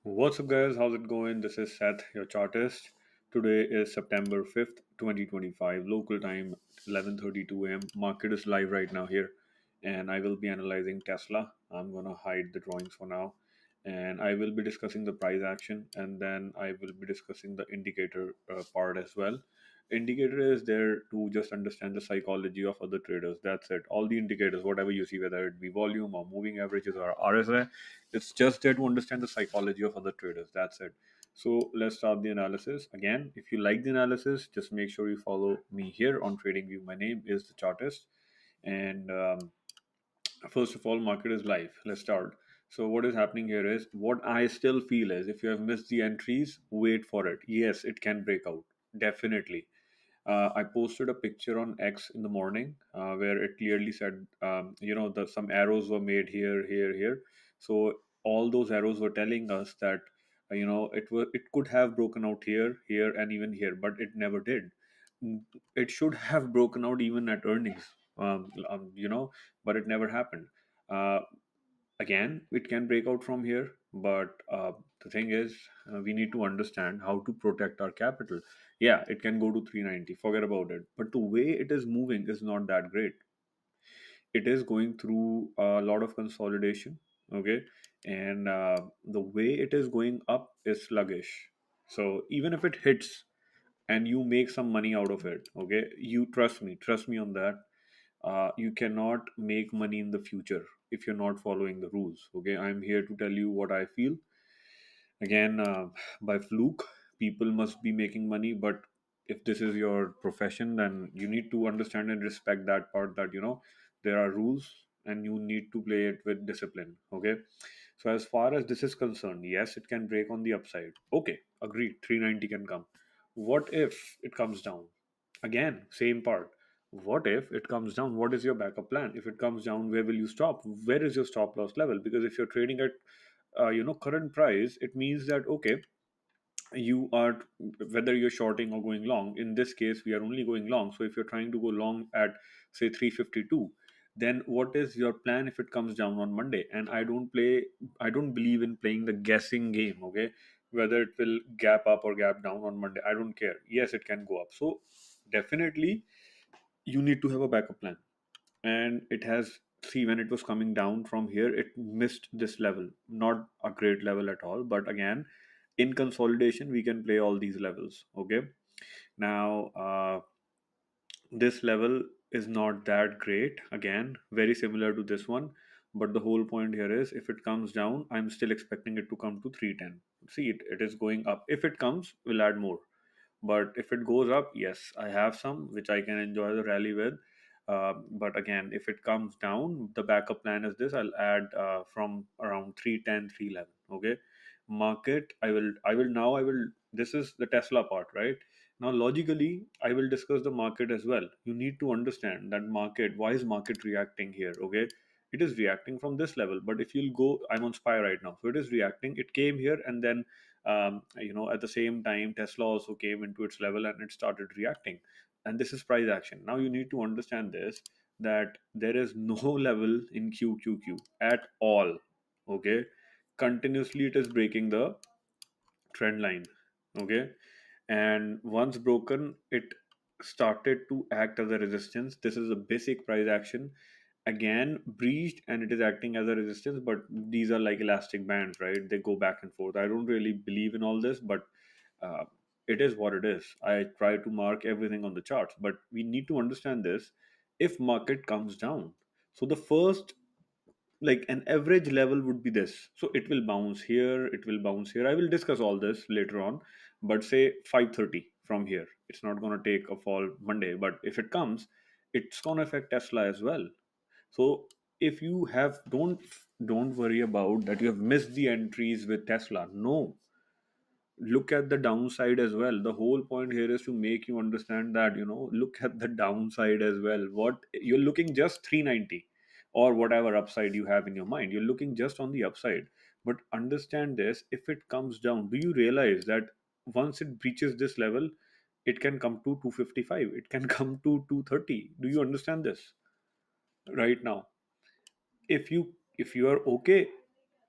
What's up, guys? How's it going? This is Seth, your chartist. Today is September 5th, 2025, local time 11:32 a.m. Market is live right now here, and I will be analyzing Tesla. I'm gonna hide the drawings for now, and I will be discussing the price action, and then I will be discussing the indicator part as well. Indicator is there to just understand the psychology of other traders. That's it. All the indicators, whatever you see, whether it be volume or moving averages or RSI, it's just there to understand the psychology of other traders. That's it. So let's start the analysis. Again, if you like the analysis, just make sure you follow me here on TradingView. My name is the Chartist. And first of all, market is live. Let's start. So what is happening here is what I still feel is if you have missed the entries, wait for it. Yes, it can break out. Definitely. I posted a picture on X in the morning where it clearly said, some arrows were made here, here, here. So all those arrows were telling us that, it could have broken out here, here, and even here, but it never did. It should have broken out even at earnings, but it never happened. Uh, Again, it can break out from here, but the thing is, we need to understand how to protect our capital. Yeah, it can go to 390, forget about it, but the way it is moving is not that great. It is going through a lot of consolidation. Okay, and the way it is going up is sluggish. So even if it hits and you make some money out of it, okay, you trust me on that. You cannot make money in the future if you're not following the rules. Okay, I'm here to tell you what I feel. Again, by fluke, people must be making money, but if this is your profession, then you need to understand and respect that part, that there are rules and you need to play it with discipline. Okay, so as far as this is concerned, yes, it can break on the upside. Okay, agreed, 390 can come. What if it comes down? Again, same part. What if it comes down? What is your backup plan? If it comes down, where will you stop? Where is your stop loss level? Because if you're trading at current price, it means that, okay, you are, whether you're shorting or going long, in this case we are only going long. So if you're trying to go long at, say, 352, then what is your plan if it comes down on Monday? And I don't believe in playing the guessing game. Okay, whether it will gap up or gap down on Monday, I don't care. Yes, it can go up. So definitely you need to have a backup plan. And it has, see, when it was coming down from here, it missed this level. Not a great level at all, but again, in consolidation we can play all these levels. Okay, now this level is not that great. Again, very similar to this one, but the whole point here is if it comes down, I'm still expecting it to come to 310. See, it is going up. If it comes, we'll add more. But if it goes up, yes, I have some which I can enjoy the rally with. But again, if it comes down, the backup plan is this: I'll add from around 310, 311. Okay, market. I will. This is the Tesla part, right? Now, logically, I will discuss the market as well. You need to understand that market. Why is market reacting here? Okay, it is reacting from this level. But if you'll go, I'm on SPY right now, so it is reacting. It came here and then at the same time Tesla also came into its level and it started reacting, and this is price action. Now you need to understand this, that there is no level in QQQ at all. Okay, continuously it is breaking the trend line. Okay, and once broken, it started to act as a resistance. This is a basic price action. Again, breached and it is acting as a resistance, but these are like elastic bands, right? They go back and forth. I don't really believe in all this, but uh, it is what it is. I try to mark everything on the charts, but we need to understand this. If market comes down, so the first, like, an average level would be this. So it will bounce here, it will bounce here. I will discuss all this later on, but say 530 from here, it's not going to take a fall Monday, but if it comes, it's going to affect Tesla as well. So if you have, don't worry about that you have missed the entries with Tesla. No, look at the downside as well. The whole point here is to make you understand that, look at the downside as well. What you're looking, just 390 or whatever upside you have in your mind, you're looking just on the upside. But understand this: if it comes down, do you realize that once it breaches this level, it can come to 255, it can come to 230? Do you understand this right now? If you are okay,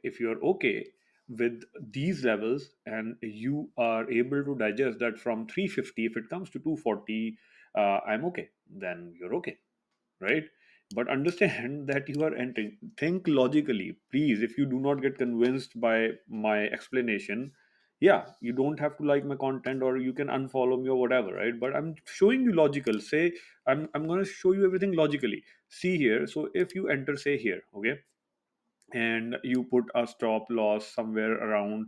if you are okay, with these levels, and you are able to digest that from 350, if it comes to 240, I'm okay, then you're okay, right? But understand that you are entering. Think logically, please. If you do not get convinced by my explanation, yeah, you don't have to like my content, or you can unfollow me or whatever, right? But I'm showing you logical. Say, I'm going to show you everything logically. See here. So if you enter, say here, okay, and you put a stop loss somewhere around,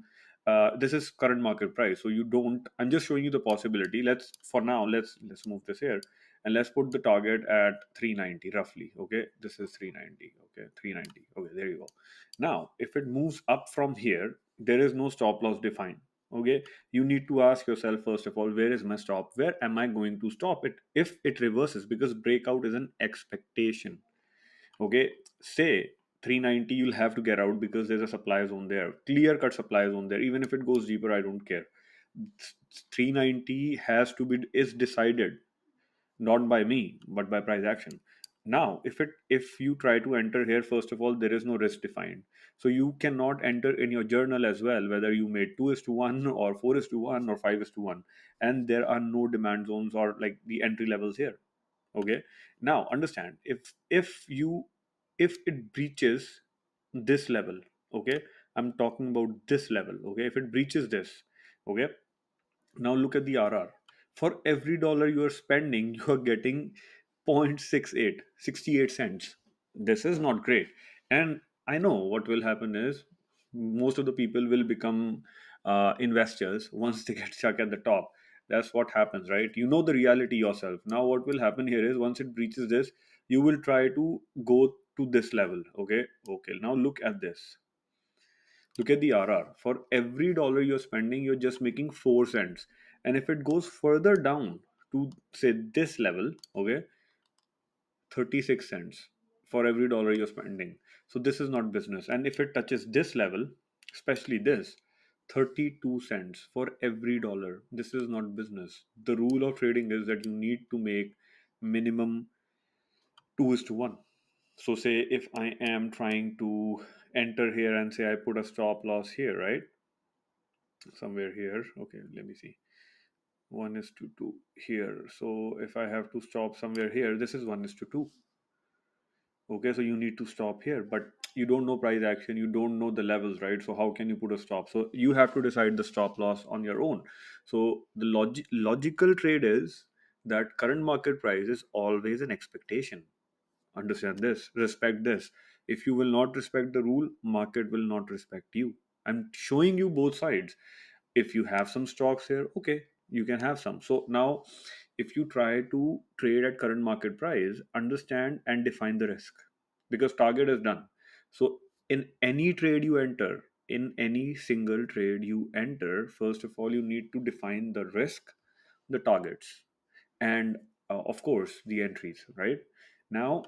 this is current market price, so you don't, I'm just showing you the possibility. Let's, for now, let's move this here, and let's put the target at 390 roughly. Okay, this is 390. Okay, 390. Okay, there you go. Now if it moves up from here, there is no stop loss defined. Okay, you need to ask yourself, first of all, where is my stop, where am I going to stop it if it reverses, because breakout is an expectation. Okay, say 390, you'll have to get out because there's a supply zone there, clear cut supply zone there. Even if it goes deeper, I don't care. 390 has to be, is decided not by me but by price action. Now if you try to enter here, first of all, there is no risk defined, so you cannot enter in your journal as well whether you made 2 is to 1 or 4 is to 1 or 5 is to 1. And there are no demand zones or like the entry levels here. Okay, now understand, if it breaches this level, okay, I'm talking about this level. Okay, if it breaches this, okay, now look at the RR. For every dollar you are spending, you are getting 0.68, 68 cents. This is not great. And I know what will happen is most of the people will become investors once they get stuck at the top. That's what happens, right? You know the reality yourself. Now, what will happen here is once it breaches this, you will try to go to this level. Okay. Okay. Now look at this. Look at the RR. For every dollar you're spending, you're just making 4 cents. And if it goes further down to say this level, okay, 36 cents for every dollar you're spending. So this is not business. And if it touches this level, especially this, 32 cents for every dollar, this is not business. The rule of trading is that you need to make minimum 2 is to 1. So say if I am trying to enter here and say I put a stop loss here, right? Somewhere here. Okay, let me see. 1 is to 2 here. So if I have to stop somewhere here, this is 1 is to 2. Okay, so you need to stop here, but you don't know price action, you don't know the levels, right? So how can you put a stop? So you have to decide the stop loss on your own. So the logical trade is that current market price is always an expectation. Understand this, respect this. If you will not respect the rule, market will not respect you. I'm showing you both sides. If you have some stocks here, okay, you can have some. So now if you try to trade at current market price, understand and define the risk, because target is done. So in any trade you enter, in any single trade you enter, first of all you need to define the risk, the targets, and of course the entries, right? Now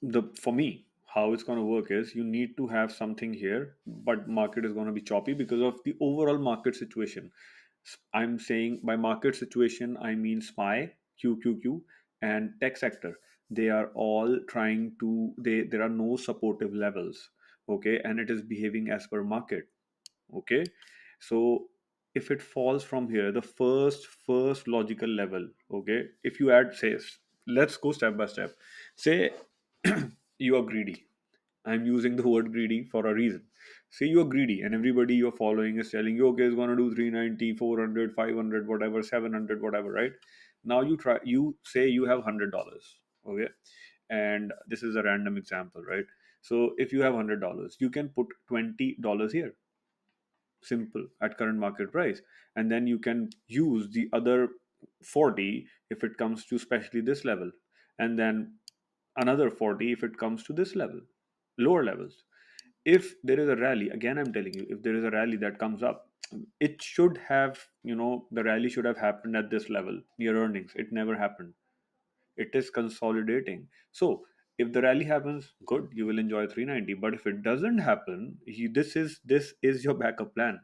the for me, how it's going to work is you need to have something here, but market is going to be choppy because of the overall market situation. I'm saying by market situation I mean SPY, QQQ, and tech sector. They are all trying to, there are no supportive levels. Okay, and it is behaving as per market. Okay, so if it falls from here, the first logical level, okay, if you add, say, let's go step by step. Say you are greedy. I'm using the word greedy for a reason. Say you are greedy and everybody you're following is telling you, okay, it's going to do 390, 400, 500, whatever, 700, whatever, right? Now you try, you say you have $100, okay? And this is a random example, right? So if you have $100, you can put $20 here, simple, at current market price. And then you can use the other 40 if it comes to especially this level. And then another 40 if it comes to this level, lower levels. If there is a rally, again I'm telling you, if there is a rally that comes up, it should have, the rally should have happened at this level near earnings. It never happened. It is consolidating. So if the rally happens, good, you will enjoy 390. But if it doesn't happen, this is your backup plan,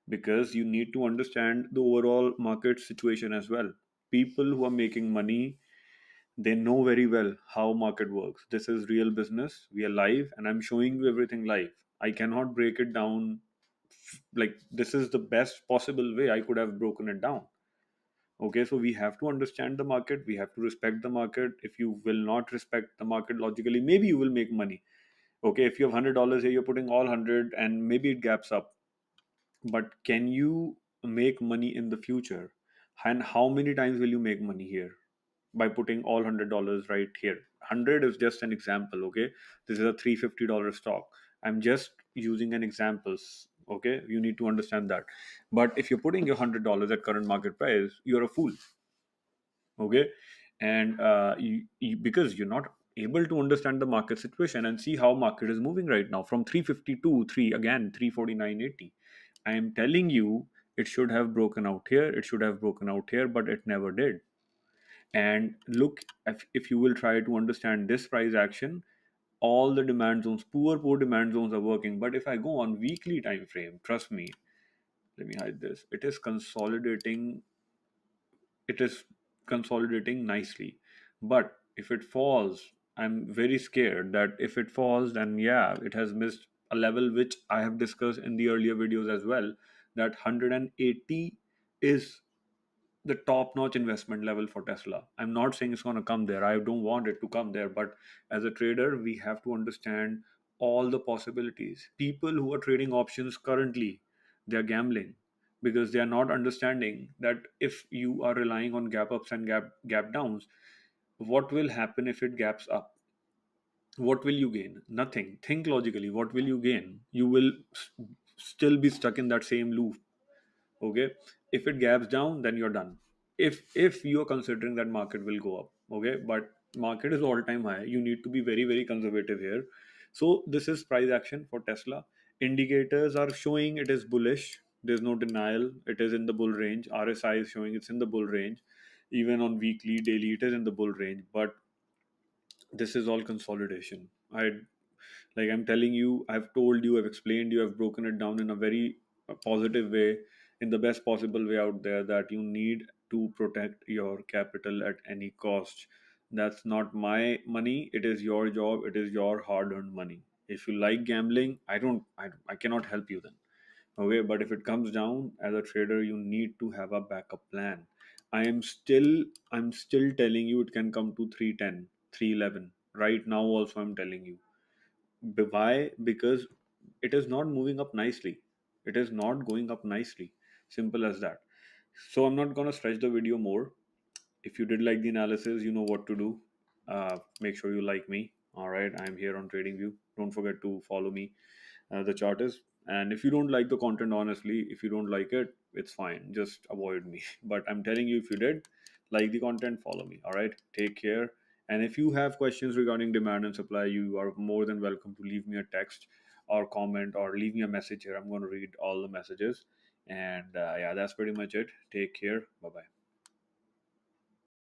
because you need to understand the overall market situation as well. People who are making money, they know very well how market works. This is real business. We are live and I'm showing you everything live. I cannot break it down. Like, this is the best possible way I could have broken it down. Okay, so we have to understand the market, we have to respect the market. If you will not respect the market logically, maybe you will make money. Okay, if you have $100 here, you're putting all 100 and maybe it gaps up, but can you make money in the future? And how many times will you make money here by putting all $100 right here? 100 is just an example. Okay, this is a $350 stock. I'm just using an examples. Okay, you need to understand that. But if you're putting your $100 at current market price, you're a fool. Okay, and because you're not able to understand the market situation and see how market is moving right now from 350 to 3 again 349.80. I am telling you, it should have broken out here, it should have broken out here, but it never did. And look, if you will try to understand this price action, all the demand zones, poor demand zones are working. But if I go on weekly time frame, trust me, let me hide this, it is consolidating nicely. But if it falls, I'm very scared that if it falls, then yeah, it has missed a level which I have discussed in the earlier videos as well, that 180 is the top notch investment level for Tesla. I'm not saying it's going to come there, I don't want it to come there, but as a trader we have to understand all the possibilities. People who are trading options currently, they're gambling, because they are not understanding that if you are relying on gap ups and gap downs, what will happen if it gaps up? What will you gain? Nothing. Think logically, what will you gain? You will still be stuck in that same loop. Okay, if it gaps down, then you're done. If you're considering that market will go up, okay, but market is all time high, you need to be very very conservative here. So this is price action for Tesla. Indicators are showing it is bullish, there's no denial, it is in the bull range. RSI is showing it's in the bull range. Even on weekly, daily, it is in the bull range. But this is all consolidation. I Like I'm telling you, I've told you, I've explained you, I've broken it down in a very positive way, in the best possible way out there, that you need to protect your capital at any cost. That's not my money, it is your job, it is your hard earned money. If you like gambling, I cannot help you then. Okay, but if it comes down, as a trader, you need to have a backup plan. I am still I'm still telling you it can come to 310, 311. Right now also I'm telling you. Why? Because it is not moving up nicely. It is not going up nicely. Simple as that. So I'm not gonna stretch the video more. If you did like the analysis, you know what to do. Make sure you like me. All right, I'm here on TradingView. Don't forget to follow me. The chart is. And if you don't like the content, honestly, if you don't like it, it's fine. Just avoid me. But I'm telling you, if you did like the content, follow me. All right, take care. And if you have questions regarding demand and supply, you are more than welcome to leave me a text or comment or leave me a message here. I'm going to read all the messages. And yeah, that's pretty much it. Take care. Bye bye.